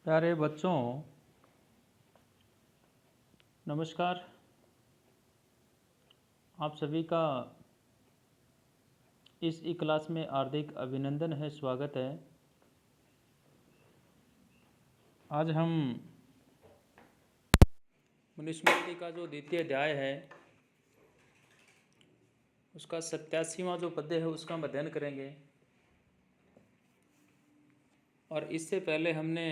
प्यारे बच्चों, नमस्कार। आप सभी का इस ई क्लास में हार्दिक अभिनंदन है, स्वागत है। आज हम मनुस्मृति का जो द्वितीय अध्याय है उसका 87वां जो पद्य है उसका अध्ययन करेंगे। और इससे पहले हमने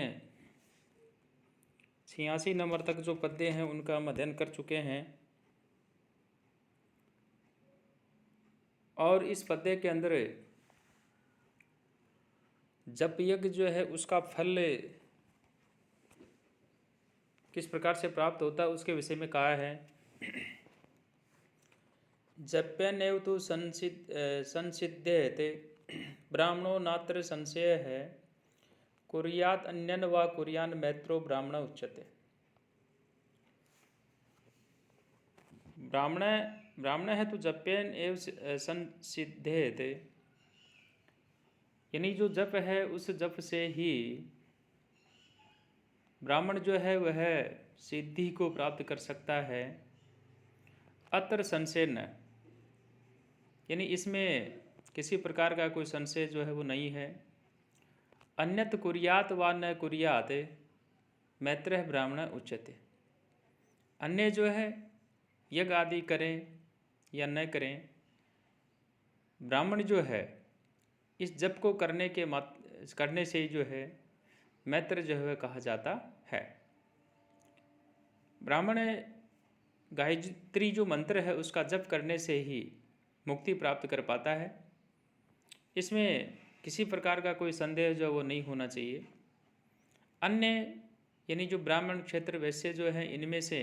86 नंबर तक जो पद्य हैं उनका हम अध्ययन कर चुके हैं। और इस पद्य के अंदर जप यज्ञ जो है उसका फल किस प्रकार से प्राप्त होता है उसके विषय में कहा है। जप्यन्नेव तो संसिध्यते ब्राह्मणो नात्र संशय है कुर्यात अन्यन वा कुर्यान मैत्रो ब्राह्मण उच्यते। ब्राह्मण है तो जप्यन एव संसिध्यते, यानी जो जप है उस जप से ही ब्राह्मण जो है वह सिद्धि को प्राप्त कर सकता है। अत्र संशय न, यानी इसमें किसी प्रकार का कोई संशय जो है वो नहीं है। अन्यत कुर्यात वा न कुर्यात मैत्र ब्राह्मण उच्यते, अन्य जो है यज्ञ आदि करें या न करें, ब्राह्मण जो है इस जप को करने से ही जो है मैत्र जो है कहा जाता है। ब्राह्मण गायत्री जो मंत्र है उसका जप करने से ही मुक्ति प्राप्त कर पाता है। इसमें किसी प्रकार का कोई संदेह जो वो नहीं होना चाहिए। अन्य यानी जो ब्राह्मण क्षेत्र वैश्य जो है इनमें से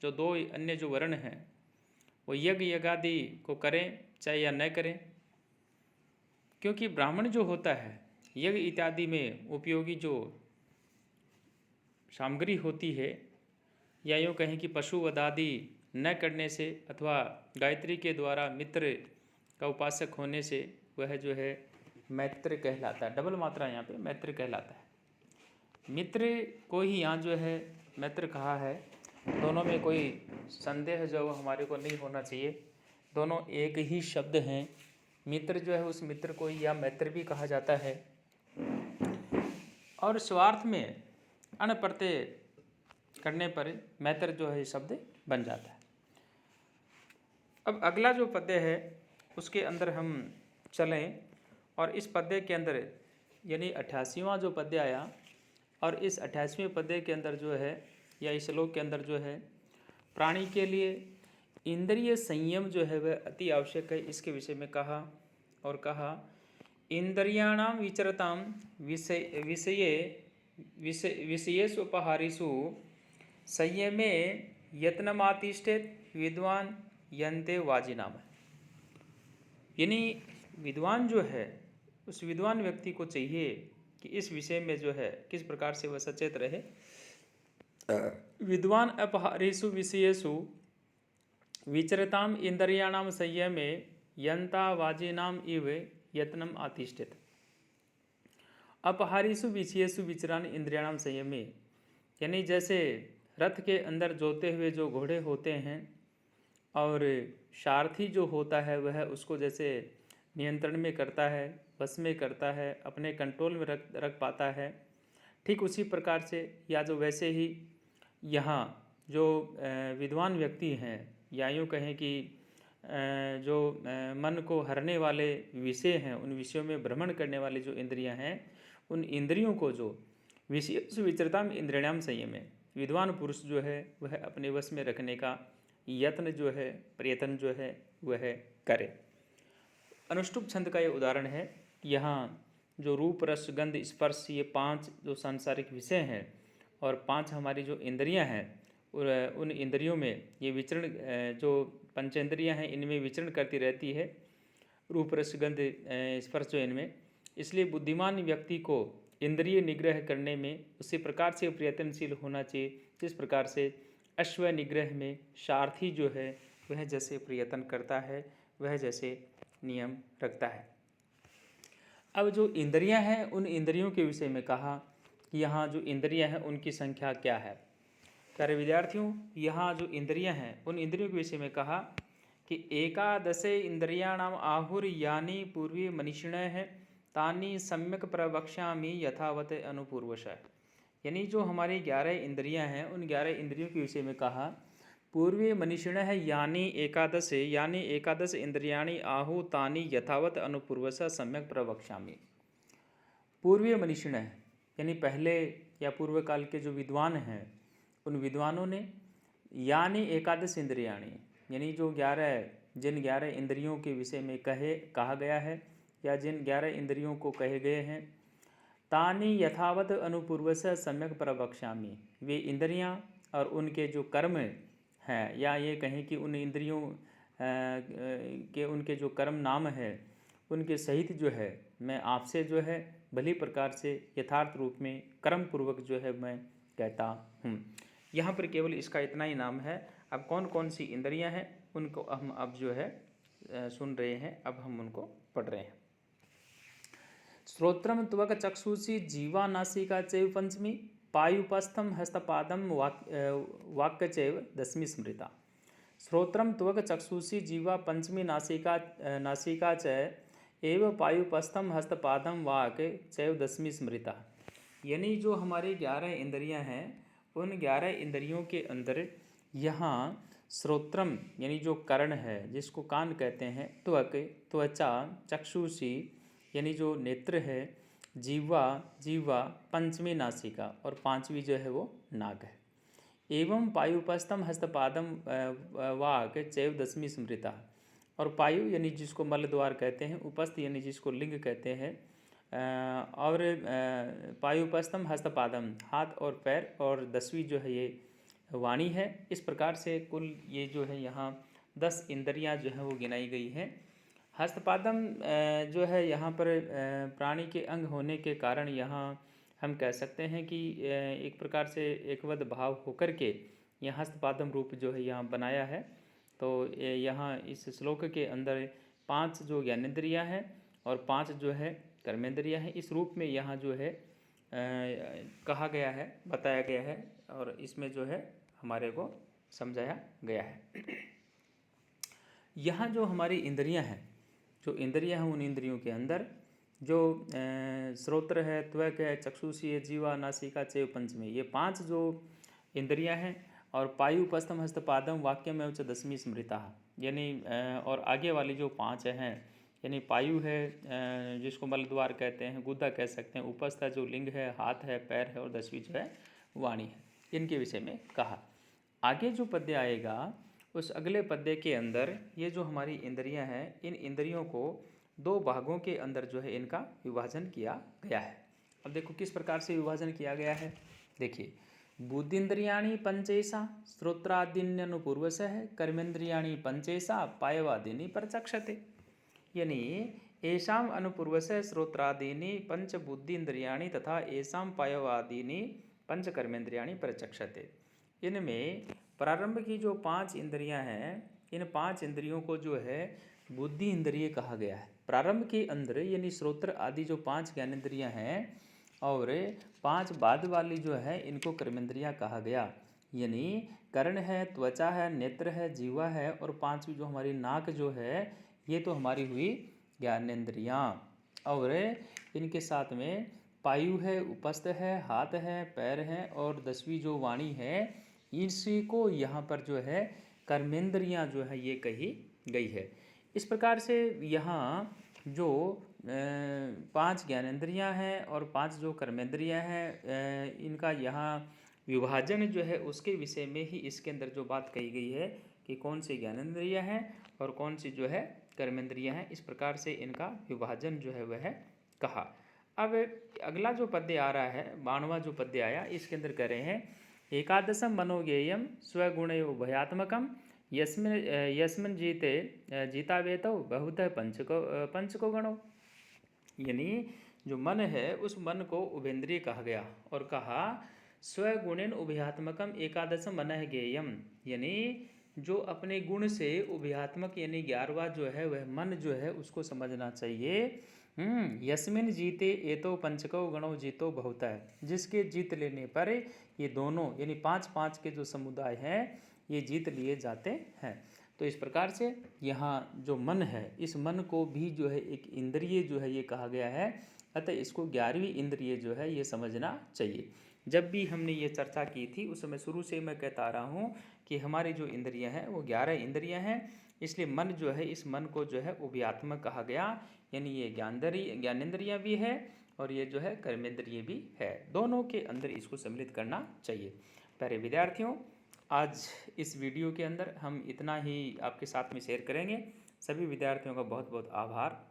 जो दो अन्य जो वर्ण हैं वो यज्ञ यज्ञादि को करें चाहे या न करें, क्योंकि ब्राह्मण जो होता है यज्ञ इत्यादि में उपयोगी जो सामग्री होती है, या यूँ कहें कि पशु वध आदि न करने से अथवा गायत्री के द्वारा मित्र का उपासक होने से वह जो है मैत्र कहलाता है। डबल मात्रा यहाँ पे मैत्र कहलाता है। मित्र को ही यहाँ जो है मैत्र कहा है। दोनों में कोई संदेह जो हमारे को नहीं होना चाहिए, दोनों एक ही शब्द हैं। मित्र जो है उस मित्र को ही या मैत्र भी कहा जाता है। और स्वार्थ में अण प्रत्यय करने पर मैत्र जो है शब्द बन जाता है। अब अगला जो पद्य है उसके अंदर हम चलें, और इस पद्य के अंदर यानी 88वां जो पद्य आया, और इस 88वें पद्य के अंदर जो है या इस श्लोक के अंदर जो है प्राणी के लिए इंद्रिय संयम जो है वह अति आवश्यक है, इसके विषय में कहा। और कहा इंद्रियाणाम विचरताम विषयेषुपहारिषु संयमे यत्नमातिष्ठेत विद्वान यन्ते वाजिनाम। यानी विद्वान जो है उस विद्वान व्यक्ति को चाहिए कि इस विषय में जो है किस प्रकार से वह सचेत रहे। विद्वान अपहारेषु विषयेषु विचरताम इंद्रियाणाम संयमे यन्ता वाजिनाम इव यत्नम आतिष्ठेत। अपहारीसु विषयेषु विचरान इंद्रियाणाम संयमे, यानी जैसे रथ के अंदर जोते हुए जो घोड़े होते हैं और सारथी जो होता है वह उसको जैसे नियंत्रण में करता है, बस में करता है, अपने कंट्रोल में रख पाता है, ठीक उसी प्रकार से या जो वैसे ही यहाँ जो विद्वान व्यक्ति हैं, या यूँ कहें कि जो मन को हरने वाले विषय हैं, उन विषयों में भ्रमण करने वाले जो इंद्रियां हैं, उन इंद्रियों को जो विषय विचरता में इंद्रियाणाम संयम है, विद्वान पुरुष जो है वह अपने वश में रखने का यत्न जो है, प्रयत्न जो है वह करे। अनुष्टुप छंद का ये उदाहरण है। यहाँ जो रूप रस गंध स्पर्श ये 5 जो सांसारिक विषय हैं और 5 हमारी जो इंद्रियां हैं, उन इंद्रियों में ये विचरण जो पंचेंद्रियां हैं इनमें विचरण करती रहती है, रूप रस गंध स्पर्श जो इनमें। इसलिए बुद्धिमान व्यक्ति को इंद्रिय निग्रह करने में उसी प्रकार से प्रयत्नशील होना चाहिए जिस प्रकार से अश्व निग्रह में सारथी जो है वह जैसे प्रयत्न करता है, वह जैसे नियम रखता है। अब जो इंद्रियां हैं उन इंद्रियों के विषय में कहा कि यहाँ जो इंद्रियां हैं उनकी संख्या क्या है। प्यारे विद्यार्थियों, यहाँ जो इंद्रियां हैं उन इंद्रियों के विषय में कहा कि एकादशे इंद्रियाणाम आहुर यानी पूर्वी मनीषिणः तानि सम्यक प्रवक्ष्यामि यथावत अनुपूर्वशः। यानी जो हमारी 11 इंद्रियां हैं उन 11 इंद्रियों के विषय में कहा पूर्वी मनीषिणः यानी एकादश इंद्रियाणि आहु तानि यथावत अनुपूर्वशः सम्यक प्रवक्ष्यामि। पूर्वीय मनीषिणः यानी पहले या पूर्व काल के जो विद्वान हैं उन विद्वानों ने यानी एकादश इंद्रियाणि यानी जो 11 इंद्रियों के विषय में कहा गया है या जिन 11 इंद्रियों को कहे गए हैं तानि यथावत अनुपूर्वशः सम्यक प्रवक्ष्यामि। वे इंद्रियां और उनके जो कर्म हैं या ये कहें कि उन इंद्रियों के उनके जो कर्म नाम है उनके सहित जो है मैं आपसे जो है भली प्रकार से यथार्थ रूप में कर्म पूर्वक जो है मैं कहता हूँ। यहाँ पर केवल इसका इतना ही नाम है। अब कौन कौन सी इंद्रियां हैं उनको हम अब जो है सुन रहे हैं, अब हम उनको पढ़ रहे हैं। श्रोत्रम त्वक चक्षुषी जीवा नासिका चैव पंचमी पायुपस्थम हस्तपादम वाक्य चैव दशमी स्मृता। श्रोत्रम त्वक चक्षुषी जीवा पंचमी नासिका च एव पायुपस्थम हस्तपादम वाक चैव दशमी स्मृता। यानी जो हमारे 11 इंद्रियां हैं उन 11 इंद्रियों के अंदर यहाँ श्रोत्रम यानी जो कर्ण है जिसको कान कहते हैं, त्वचा चक्षुषी यानी जो नेत्र है, जीवा पंचमी नासिका और पांचवी जो है वो नाक है, एवं पायुपस्थम हस्तपादम वाक चैव दशमी स्मृता। और पायु यानी जिसको मल द्वार कहते हैं, उपस्थ यानी जिसको लिंग कहते हैं, और पायुपस्थम हस्तपादम हाथ और पैर, और 10वीं जो है ये वाणी है। इस प्रकार से कुल ये जो है यहाँ 10 इंद्रियां जो हैं वो गिनाई गई हैं। हस्तपादम जो है यहाँ पर प्राणी के अंग होने के कारण यहाँ हम कह सकते हैं कि एक प्रकार से एकवद भाव होकर के यह हस्तपादम रूप जो है यहाँ बनाया है। तो यहाँ इस श्लोक के अंदर 5 जो ज्ञानेंद्रियाँ हैं और 5 जो है कर्मेंद्रियाँ हैं, इस रूप में यहाँ जो है कहा गया है, बताया गया है और इसमें जो है हमारे को समझाया गया है। यहाँ जो हमारी इंद्रियाँ हैं, जो इंद्रियाँ हैं उन इंद्रियों के अंदर जो श्रोत्र है, त्वक है, चक्षुषी है, जीवा नासिका चैव पंचमी, ये 5 जो इंद्रियाँ हैं। और पायुपस्थम हस्तपादम वाक्य में उच्च दशमी स्मृता, यानी और आगे वाली जो 5 हैं यानी पायु है जिसको मलद्वार कहते हैं, गुदा कह सकते हैं, उपस्थ है जो लिंग है, हाथ है, पैर है, और 10वीं जो है वाणी है, इनके विषय में कहा। आगे जो पद्य आएगा उस अगले पद्य के अंदर ये जो हमारी इंद्रियां हैं इन इंद्रियों को 2 भागों के अंदर जो है इनका विभाजन किया गया है। अब देखो किस प्रकार से विभाजन किया गया है। देखिए, बुद्धिन्द्रियाणि पंचेशा श्रोत्रादीन्यनुपूर्वशः कर्मेन्द्रियाणि पंचेशा पायवादीनि प्रचक्षते। यानी येषाम अनुपूर्वशः श्रोत्रादीनि पंच बुद्धिन्द्रियाणि तथा येषाम पायवादीनि पंच कर्मेन्द्रियाणि प्रचक्षते। इनमें प्रारंभ की जो 5 इंद्रियां हैं इन 5 इंद्रियों को जो है बुद्धि इंद्रिय कहा गया है। प्रारंभ के अंदर यानी श्रोत्र आदि जो 5 ज्ञानेंद्रियां हैं और 5 बाद वाली जो है इनको कर्मेंद्रियां कहा गया। यानी कर्ण है, त्वचा है, नेत्र है, जीवा है और 5वीं जो हमारी नाक जो है ये तो हमारी हुई ज्ञानेंद्रियां। और इनके साथ में पायु है, उपस्थ है, हाथ है, पैर है और 10वीं जो वाणी है इसी को यहाँ पर जो है कर्मेंद्रियाँ जो है ये कही गई है। इस प्रकार से यहाँ जो 5 ज्ञानेंद्रियाँ हैं और 5 जो कर्मेंद्रियाँ हैं इनका यहाँ विभाजन जो है उसके विषय में ही इसके अंदर जो बात कही गई है कि कौन सी ज्ञानेंद्रियाँ हैं और कौन सी जो है कर्मेंद्रियाँ हैं, इस प्रकार से इनका विभाजन जो है वह कहा। अब अगला जो पद्य आ रहा है 92वां जो पद्य आया इसके अंदर कह रहे हैं एकादशम मनोज्ञेयम स्वगुणयो भयात्मकम यस्मिन् जीतावेतौ बहुतः पंचको गणो। यानी जो मन है उस मन को उभेंद्रिय कहा गया और कहा स्वगुणेन उभयात्मकम एकादशम मनः ज्ञेयम, यानी जो अपने गुण से उभयात्मक यानी 11वां जो है वह मन जो है उसको समझना चाहिए। यस्मिन जीते एतो पंचको गणो जीतो बहुता है, जिसके जीत लेने पर ये दोनों यानी पांच पांच के जो समुदाय हैं ये जीत लिए जाते हैं। तो इस प्रकार से यहाँ जो मन है, इस मन को भी जो है एक इंद्रिय जो है ये कहा गया है, अतः इसको 11वीं इंद्रिय जो है ये समझना चाहिए। जब भी हमने ये चर्चा की थी उस समय शुरू से मैं कहता आ रहा हूँ कि हमारी जो इंद्रियां हैं वो 11 इंद्रियां हैं, इसलिए मन जो है, इस मन को जो है उभयात्मक कहा गया, यानी ये ज्ञानेंद्रियां भी है और ये जो है कर्मेंद्रिय भी है, दोनों के अंदर इसको सम्मिलित करना चाहिए। प्यारे विद्यार्थियों, आज इस वीडियो के अंदर हम इतना ही आपके साथ में शेयर करेंगे। सभी विद्यार्थियों का बहुत बहुत आभार।